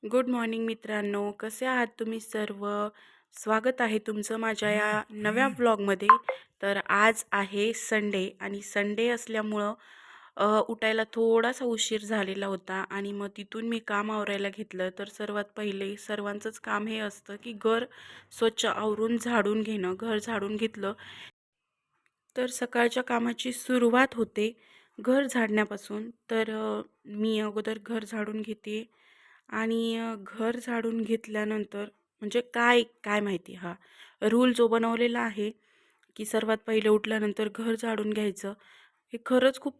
Good morning मित्रांनो, कसे आहात तुम्ही सर्व? स्वागत आहे तुमचं माझ्या या नव्या व्लॉगमध्ये. तर आज आहे संडे आणि संडे असल्यामुळं उठायला थोडासा उशीर झालेला होता आणि मग तिथून मी काम आवरायला घेतलं. तर सर्वात पहिले सर्वांचंच काम हे असतं की घर स्वच्छ आवरून झाडून घेणं. घर झाडून घेतलं तर सकाळच्या कामाची सुरुवात होते घर झाडण्यापासून. तर मी अगोदर घर झाडून घेते आणि घर झाडून घेतल्यानंतर म्हणजे काय काय माहिती हा रूल जो बनवलेला आहे की सर्वात पहिले उठल्यानंतर घर झाडून घ्यायचं, हे खरंच खूप.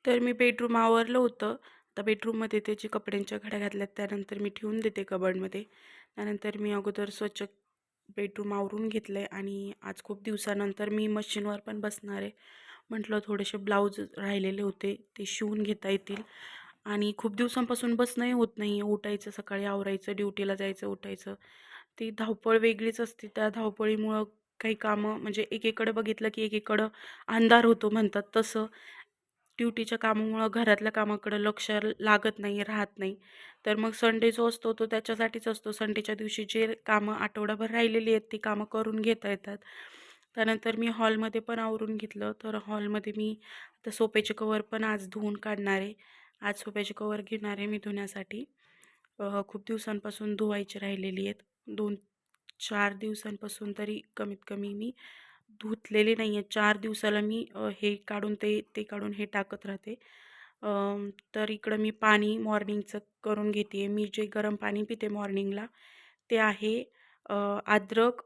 तर मी बेडरूम आवरलं होतं. आता बेडरूममध्ये त्याची कपड्यांच्या घड्या घातल्यात, त्यानंतर मी ठेवून देते कबर्डमध्ये. त्यानंतर मी अगोदर स्वच्छ बेडरूम आवरून घेतलं आहे आणि आज खूप दिवसानंतर मी मशीनवर पण बसणार आहे. म्हटलं थोडेसे ब्लाऊज राहिलेले होते ते शिवून घेता येतील आणि खूप दिवसांपासून बसणंही होत नाही. उठायचं, सकाळी आवरायचं, ड्युटीला जायचं, उठायचं. ती धावपळ वेगळीच असते. त्या धावपळीमुळं काही कामं म्हणजे एकीकडे बघितलं की एकीकडं अंधार होतो म्हणतात तसं. ड्युटीच्या कामामुळं घरातल्या कामाकडं लक्ष लागत नाही, राहत नाही. तर मग संडे जो असतो तो त्याच्यासाठीच असतो. संडेच्या दिवशी जे कामं आठवडाभर राहिलेली आहेत ती कामं करून घेता येतात. त्यानंतर मी हॉलमध्ये पण आवरून घेतलं. तर हॉलमध्ये मी आता सोफ्याचे कवर पण आज धुवून काढणार आहे. आज सोफ्याचे कवर घेणार आहे मी धुण्यासाठी. खूप दिवसांपासून धुवायची राहिलेली आहेत. 2-4 दिवसांपासून तरी कमीत कमी मी धुतलेले नाही आहेत. 4 दिवसाला मी हे काढून ते, ते काढून हे टाकत राहते. तर इकडं मी पाणी मॉर्निंगचं करून घेते आहे. मी जे गरम पाणी पिते मॉर्निंगला ते आहे अद्रक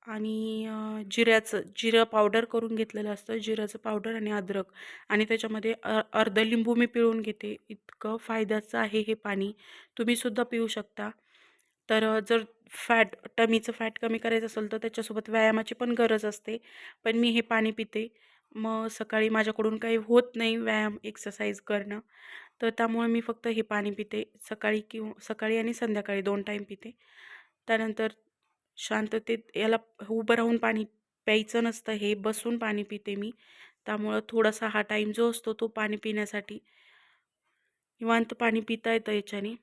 आणि जिरं पावडर करून घेतलेलं असतं. जिऱ्याचं पावडर आणि अद्रक आणि त्याच्यामध्ये अर्ध लिंबू मी पिळून घेते. इतकं फायद्याचं आहे हे पाणी. तुम्हीसुद्धा पिऊ शकता. तर जर टमीचं फॅट कमी करायचं असेल तर त्याच्यासोबत व्यायामाची पण गरज असते. पण मी हे पाणी पिते. मग सकाळी माझ्याकडून काही होत नाही व्यायाम, एक्सरसाइज करणं. तर त्यामुळे मी फक्त हे पाणी पिते. सकाळी आणि संध्याकाळी 2 टाईम पिते. त्यानंतर शांततेत याला उभं राहून पाणी प्यायचं नसतं, हे बसून पाणी पिते मी. त्यामुळं थोडासा हा टाईम जो असतो तो पाणी पिण्यासाठी निवांत पाणी पिता येतं याच्याने.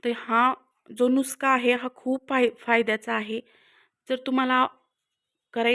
तर हा जो नुसका आहे हा खूप फायद्याचा आहे. जर तुम्हाला करायचं